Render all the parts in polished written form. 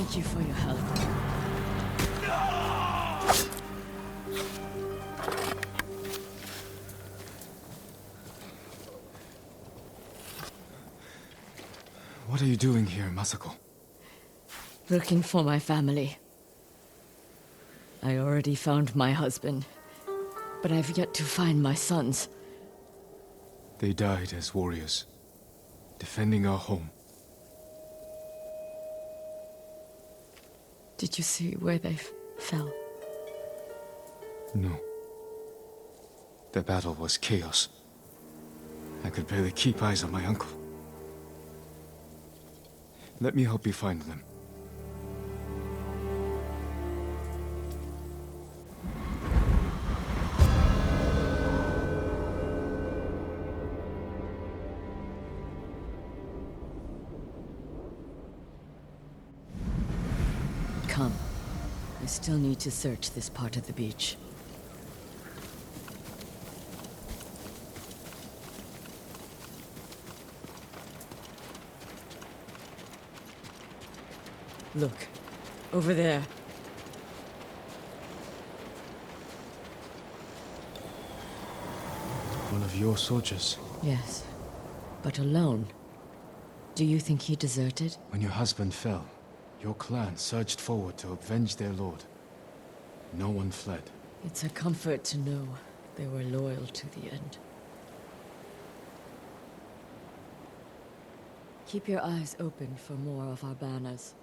Thank you for your help. What are you doing here, Masako? Looking for my family. I already found my husband, but I've yet to find my sons. They died as warriors, defending our home. Did you see where they fell? No. The battle was chaos. I could barely keep eyes on my uncle. Let me help you find them. Come. I still need to search this part of the beach. Look, over there. One of your soldiers. Yes, but alone. Do you think he deserted? When your husband fell, your clan surged forward to avenge their lord. No one fled. It's a comfort to know they were loyal to the end. Keep your eyes open for more of our banners.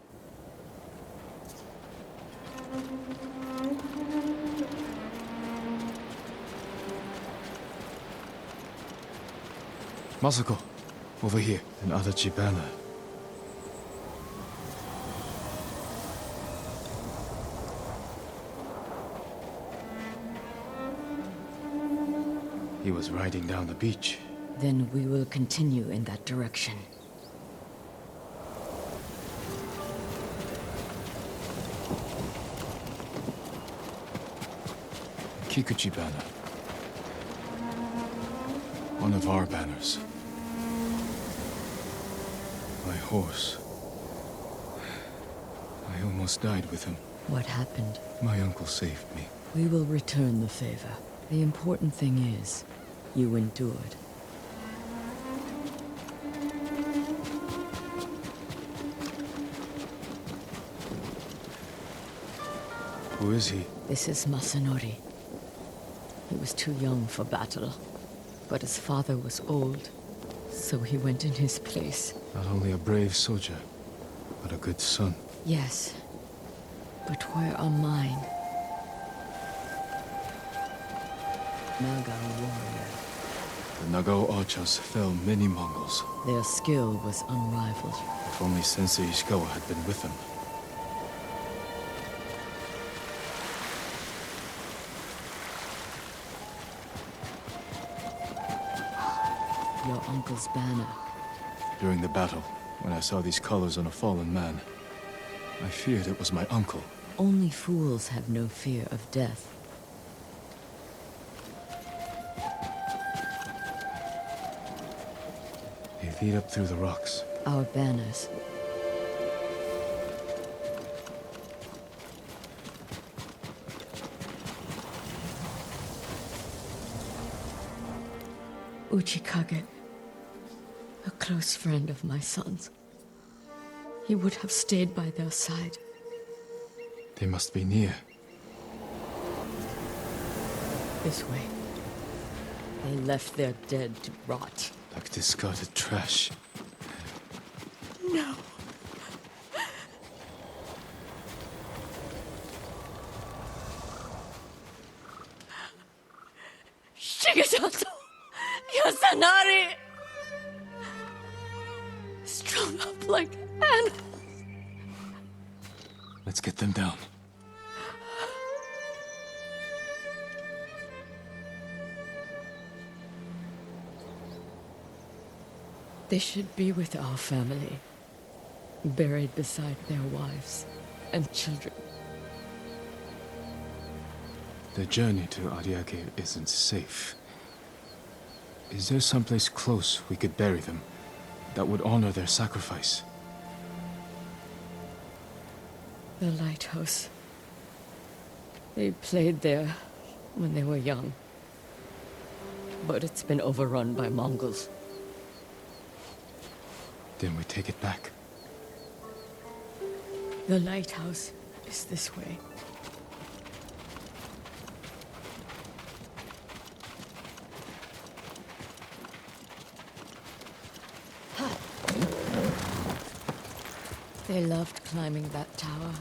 Masako, over here. An Adachi banner. He was riding down the beach. Then we will continue in that direction. Kikuchi banner. One of our banners. My horse. I almost died with him. What happened? My uncle saved me. We will return the favor. The important thing is, you endured. Who is he? This is Masanori. He was too young for battle, but his father was old, so he went in his place. Not only a brave soldier, but a good son. Yes, but where are mine? Naga warrior. The Nagao archers fell many Mongols. Their skill was unrivaled. If only Sensei Ishikawa had been with them. Your uncle's banner. During the battle, when I saw these colors on a fallen man, I feared it was my uncle. Only fools have no fear of death. They lead up through the rocks. Our banners. Uchikage, a close friend of my son's. He would have stayed by their side. They must be near. This way. They left their dead to rot. Like discarded trash. No. Shigesato! Yasanari! Strung up like animals. Let's get them down. They should be with our family, buried beside their wives and children. The journey to Ariake isn't safe. Is there someplace close we could bury them that would honor their sacrifice? The lighthouse. They played there when they were young. But it's been overrun by Mongols. Then we take it back. The lighthouse is this way. They loved climbing that tower.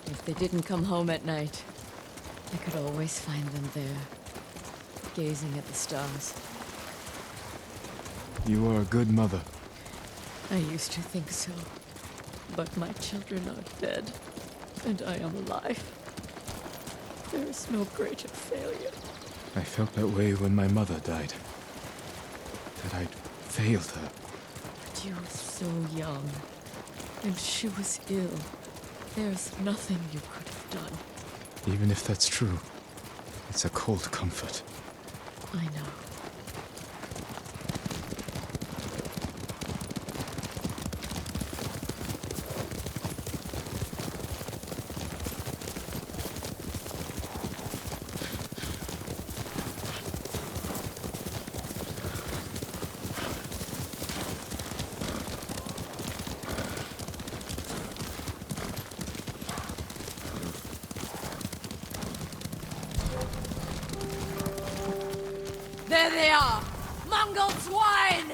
If they didn't come home at night, I could always find them there, gazing at the stars. You are a good mother. I used to think so. But my children are dead, and I am alive. There is no greater failure. I felt that way when my mother died. That I'd failed her. But you were so young, and she was ill. There's nothing you could have done. Even if that's true, it's a cold comfort. I know. There they are! Mongol swine!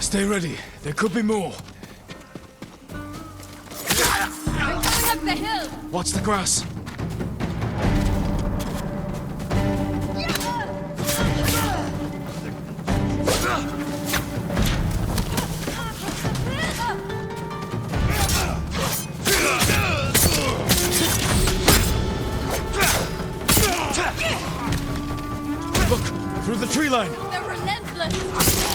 Stay ready. There could be more. Coming up the hill! Watch the grass. Look, through the tree line. They're relentless!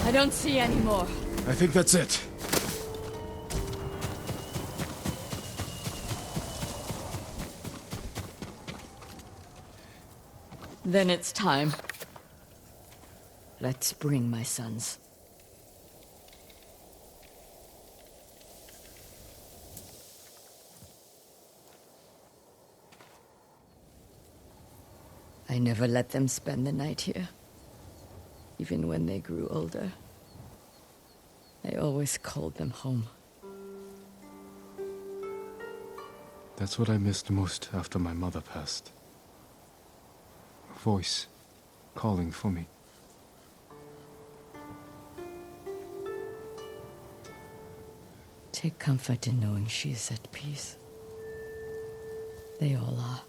I don't see any more. I think that's it. Then it's time. Let's bring my sons. I never let them spend the night here. Even when they grew older. I always called them home. That's what I missed most after my mother passed. A voice calling for me. Take comfort in knowing she is at peace. They all are.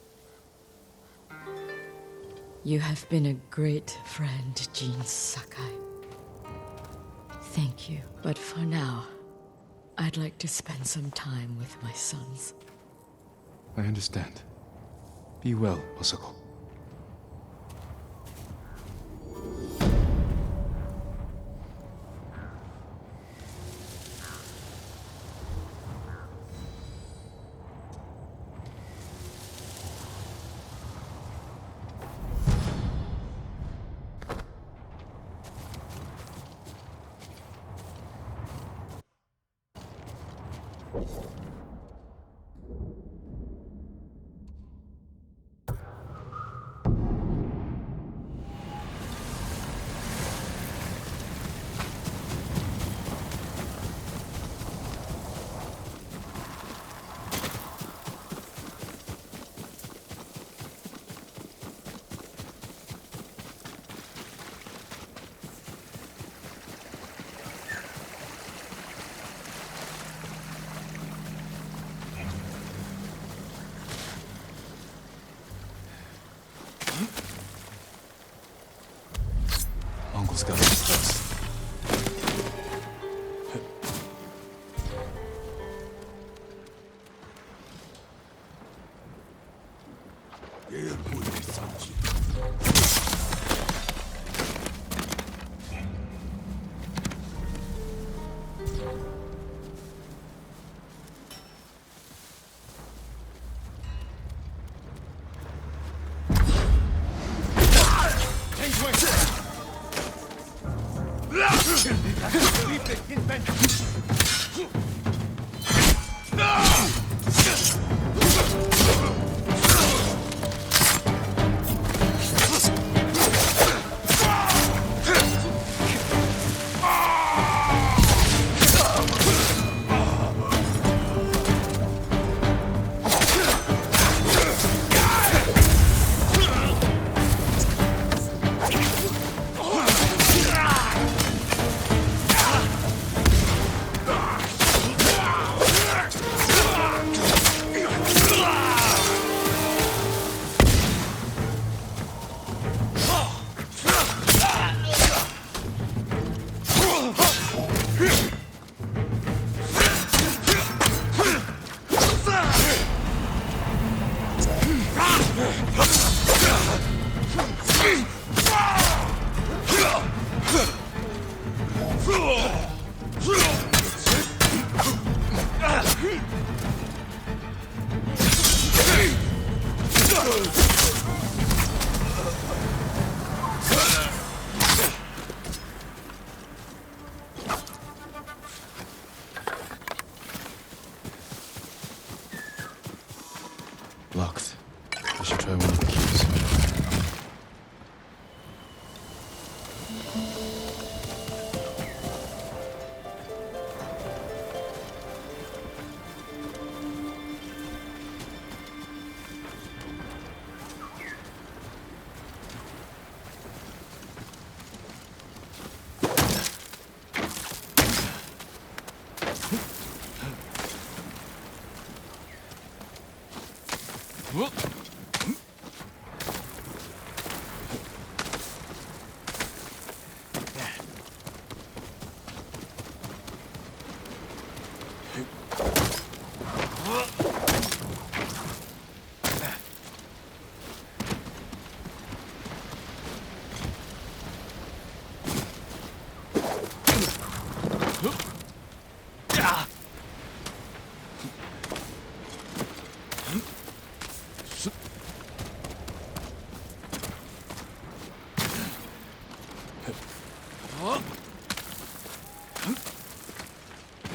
You have been a great friend, Jean Sakai. Thank you. But for now, I'd like to spend some time with my sons. I understand. Be well, Osako. Mongols got us close. Locked. I should try one of the keys.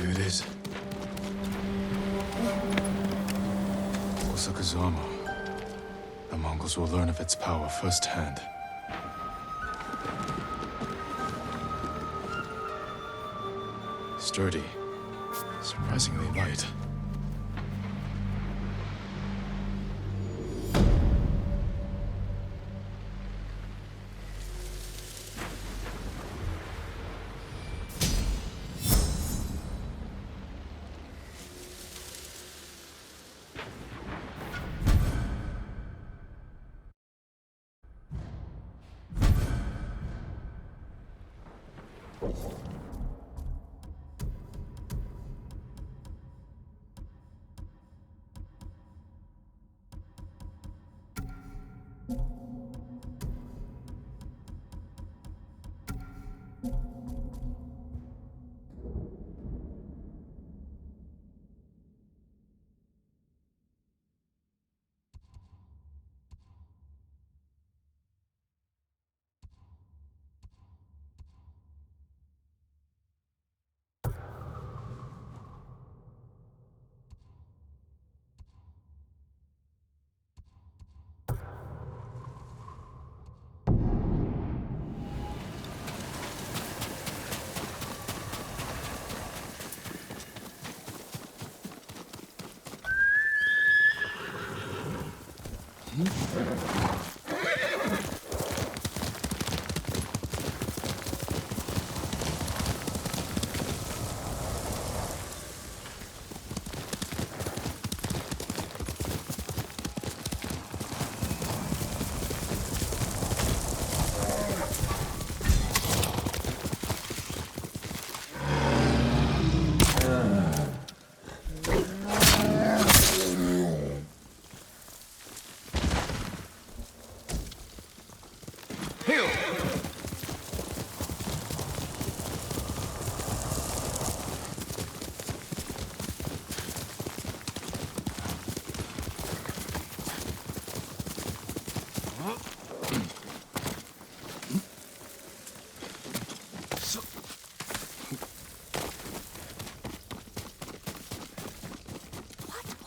Here it is. Osaka's armor. The Mongols will learn of its power firsthand. Sturdy. Surprisingly light.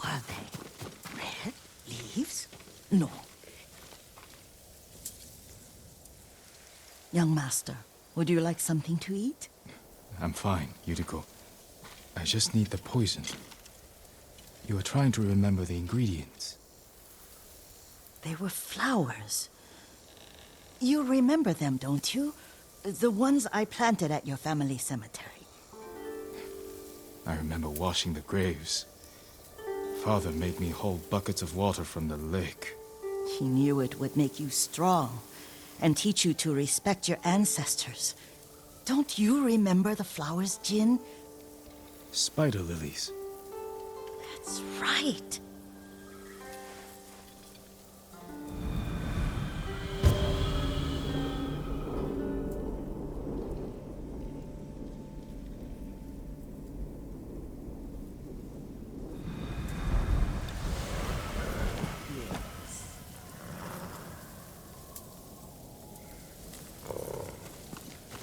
Were they? Red leaves? No. Young master, would you like something to eat? I'm fine, Yuriko. I just need the poison. You are trying to remember the ingredients. They were flowers. You remember them, don't you? The ones I planted at your family cemetery. I remember washing the graves. Father made me hold buckets of water from the lake. He knew it would make you strong and teach you to respect your ancestors. Don't you remember the flowers, Jin? Spider lilies. That's right.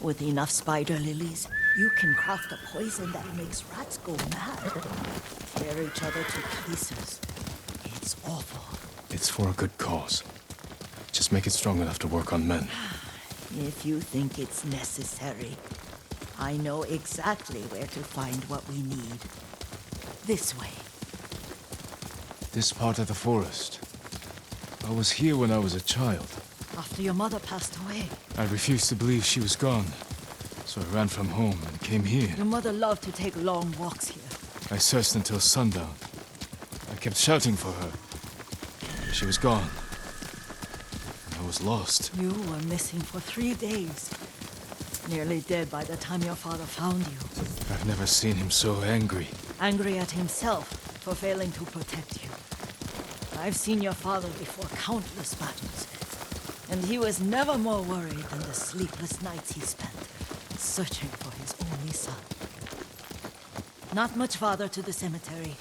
With enough spider lilies, you can craft a poison that makes rats go mad. Tear each other to pieces. It's awful. It's for a good cause. Just make it strong enough to work on men. If you think it's necessary, I know exactly where to find what we need. This way. This part of the forest. I was here when I was a child. After your mother passed away. I refused to believe she was gone. So I ran from home and came here. Your mother loved to take long walks here. I searched until sundown. I kept shouting for her. She was gone. I was lost. You were missing for 3 days. Nearly dead by the time your father found you. I've never seen him so angry. Angry at himself for failing to protect you. I've seen your father before countless battles. And he was never more worried than the sleepless nights he spent searching for his only son. Not much farther to the cemetery.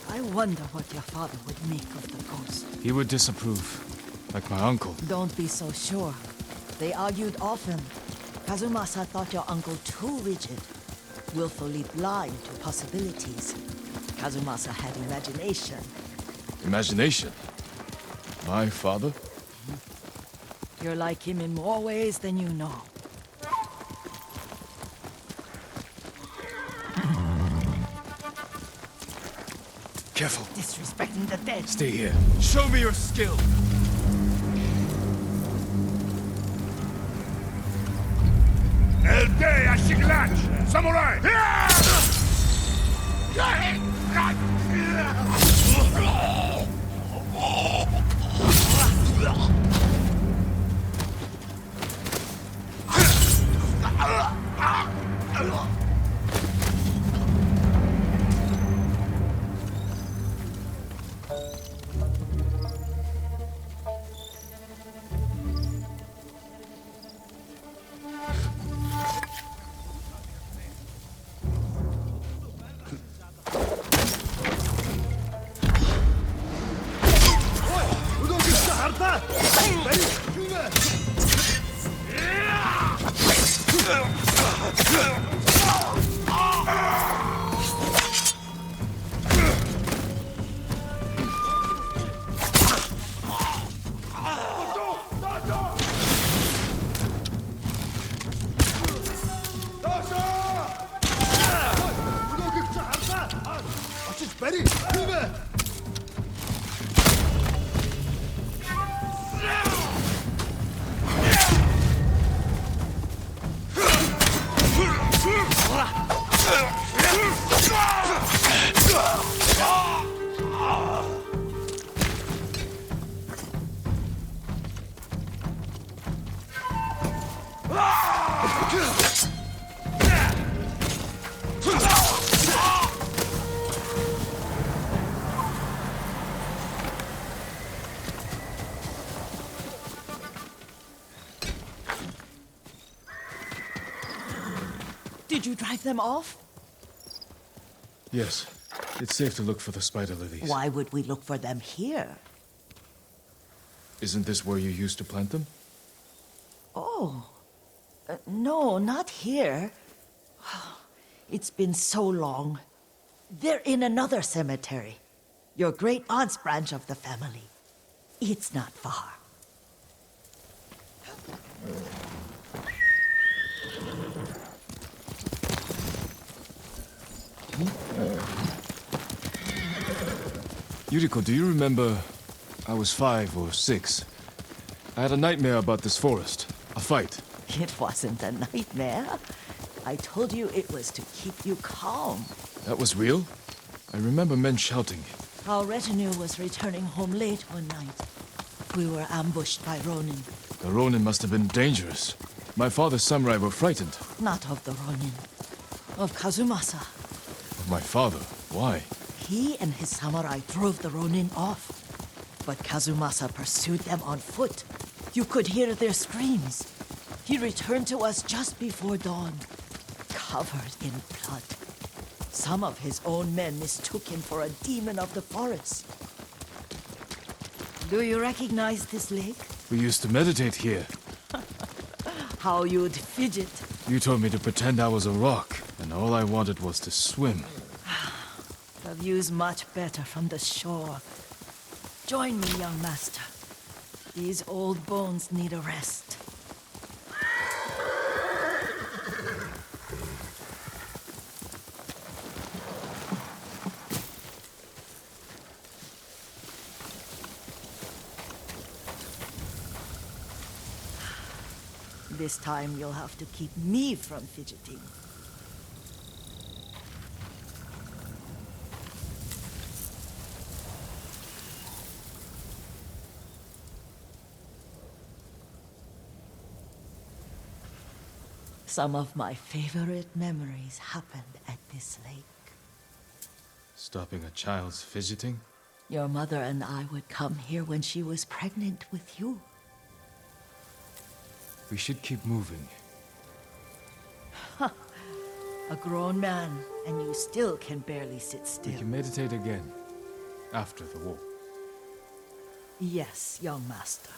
I wonder what your father would make of the ghost. He would disapprove, like my uncle. Don't be so sure. They argued often. Kazumasa thought your uncle too rigid, willfully blind to possibilities. Kazumasa had imagination. Imagination? My father? You're like him in more ways than you know. Careful. Disrespecting the dead. Stay here. Show me your skill! Elde a Shiglach! Samurai! Did you drive them off? Yes. It's safe to look for the spider lilies. Why would we look for them here? Isn't this where you used to plant them? Oh. No, not here. It's been so long. They're in another cemetery. Your great-aunt's branch of the family. It's not far. Yuriko, do you remember... I was 5 or 6. I had a nightmare about this forest. A fight. It wasn't a nightmare. I told you it was to keep you calm. That was real? I remember men shouting. Our retinue was returning home late one night. We were ambushed by Ronin. The Ronin must have been dangerous. My father's samurai were frightened. Not of the Ronin. Of Kazumasa. Of my father? Why? He and his samurai drove the Ronin off. But Kazumasa pursued them on foot. You could hear their screams. He returned to us just before dawn, covered in blood. Some of his own men mistook him for a demon of the forest. Do you recognize this lake? We used to meditate here. How you'd fidget. You told me to pretend I was a rock, and all I wanted was to swim. The view's much better from the shore. Join me, young master. These old bones need a rest. This time you'll have to keep me from fidgeting. Some of my favorite memories happened at this lake. Stopping a child's fidgeting? Your mother and I would come here when she was pregnant with you. We should keep moving. A grown man, and you still can barely sit We still. can meditate again. After the war. Yes, young master.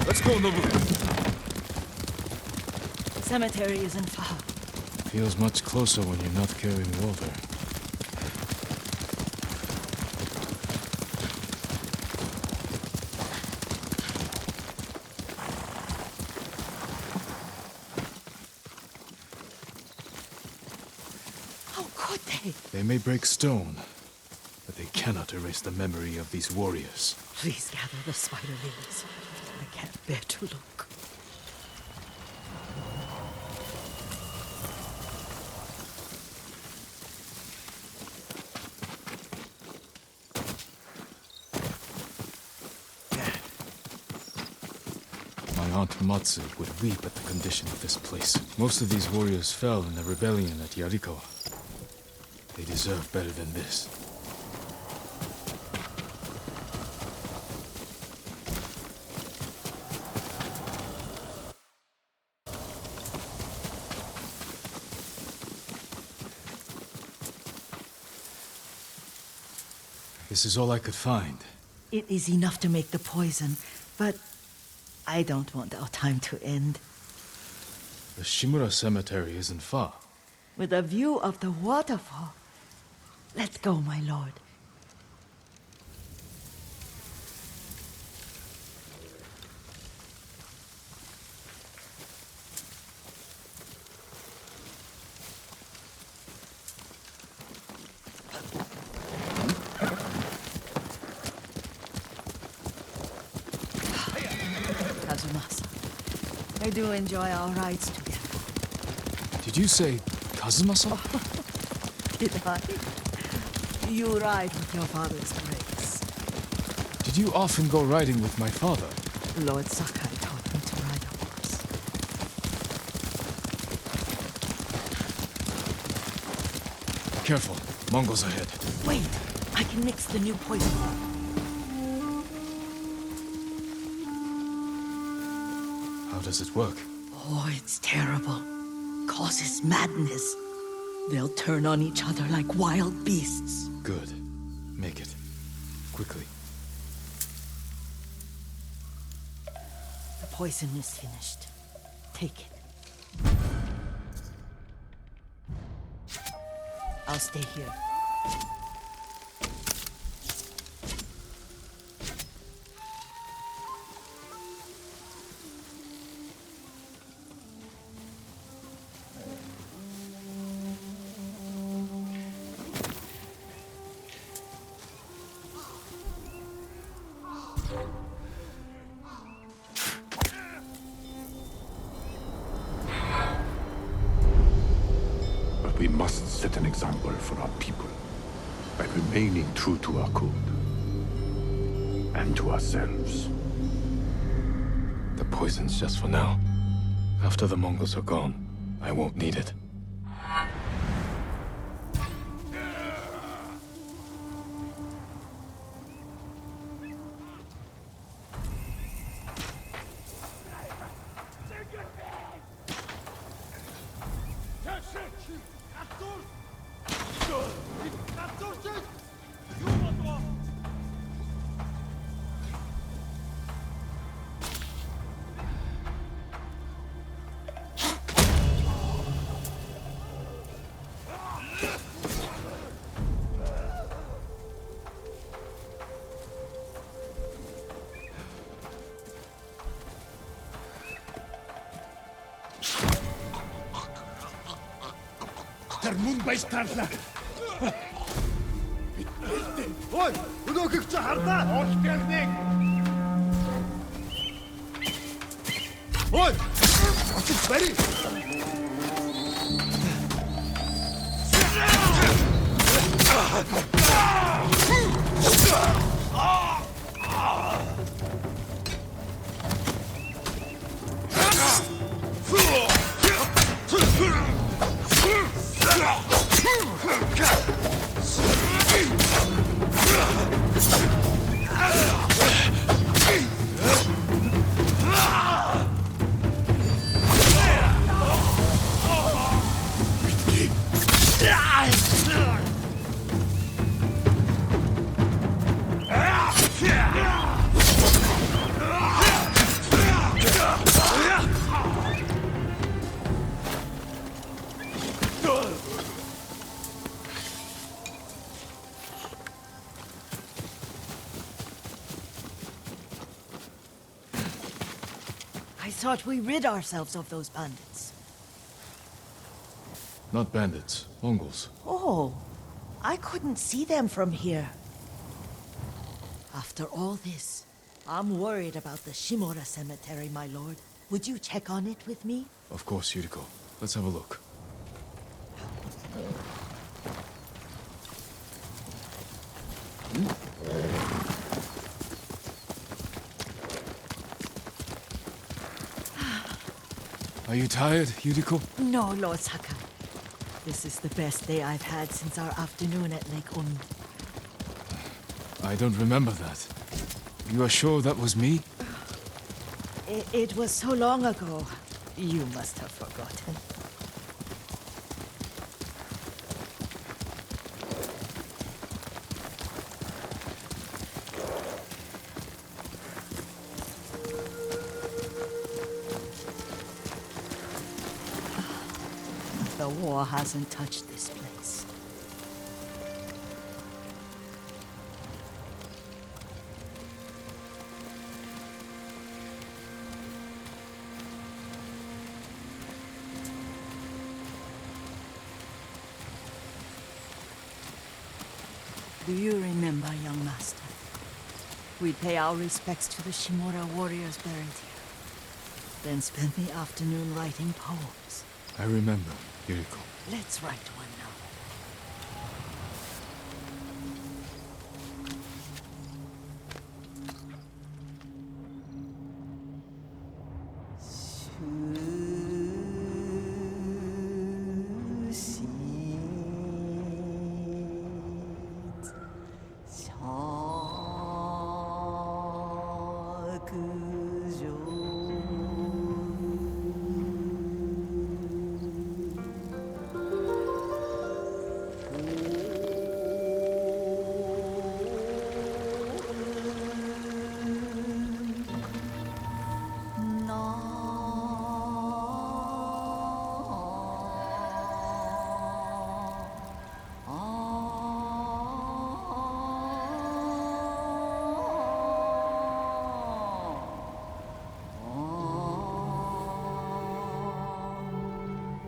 Let's go, Nobu! The cemetery isn't far. Feels much closer when you're not carrying water. How could they? They may break stone, but they cannot erase the memory of these warriors. Please gather the spider lilies. I can't bear to look. My Aunt Matsu would weep at the condition of this place. Most of these warriors fell in the rebellion at Yarikawa. They deserve better than this. This is all I could find. It is enough to make the poison, but I don't want our time to end. The Shimura Cemetery isn't far. With a view of the waterfall. Let's go, my lord. Kazumasa, I do enjoy our rides together. Did you say Kazuma-san? Did I? You ride with your father's grace. Did you often go riding with my father? Lord Sakai taught me to ride a horse. Careful. Mongols ahead. Wait! I can mix the new poison. How does it work? Oh, it's terrible. Causes madness. They'll turn on each other like wild beasts. Good. Make it. Quickly. The poison is finished. Take it. I'll stay here. But we must set an example for our people by remaining true to our code and to ourselves. The poison's just for now. After the Mongols are gone, I won't need it. Der Moonbase-Tartler! Ой! Өнөөхийг чи хардаа! Оршгэлнэг! Ой! Очиж барь! I thought we rid ourselves of those bandits. Not bandits, Mongols. Oh, I couldn't see them from here. After all this, I'm worried about the Shimura cemetery, my lord. Would you check on it with me? Of course, Yuriko. Let's have a look. Are you tired, Yuriko? No, Lord Sakai. This is the best day I've had since our afternoon at Lake Oni. I don't remember that. You are sure that was me? It was so long ago. You must have forgotten. The war hasn't touched this place. Do you remember, young master? We'd pay our respects to the Shimura warriors buried here, then spend the afternoon writing poems. I remember. Yuriko. Let's write one now.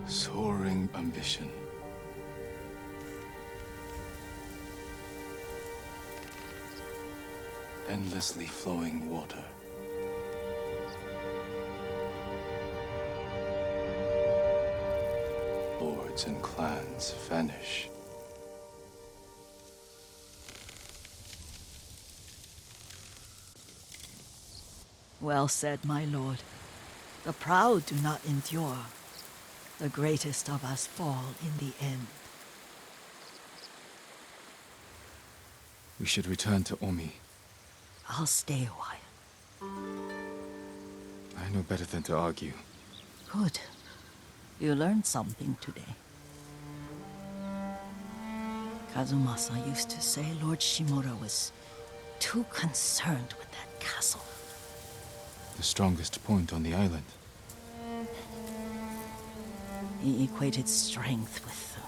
Soaring ambition. Endlessly flowing water. Lords and clans vanish. Well said, my lord. The proud do not endure. The greatest of us fall in the end. We should return to Omi. I'll stay a while. I know better than to argue. Good. You learned something today. Kazumasa used to say Lord Shimura was too concerned with that castle. The strongest point on the island. He equated strength with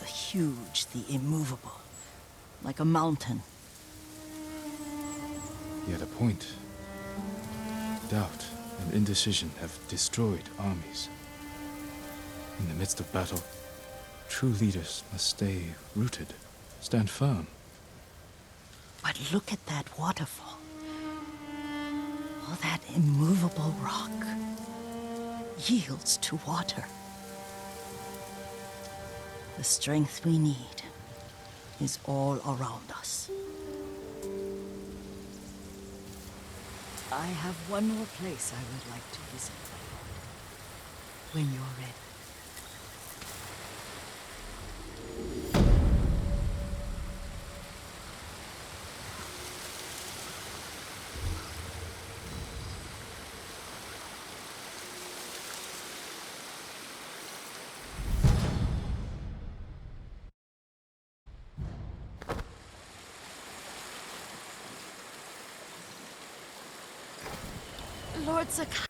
the huge, the immovable, like a mountain. He had a point. Doubt and indecision have destroyed armies. In the midst of battle, true leaders must stay rooted, stand firm. But look at that waterfall. All that immovable rock yields to water. The strength we need is all around us. I have one more place I would like to visit. When you're ready. Lord Sakai.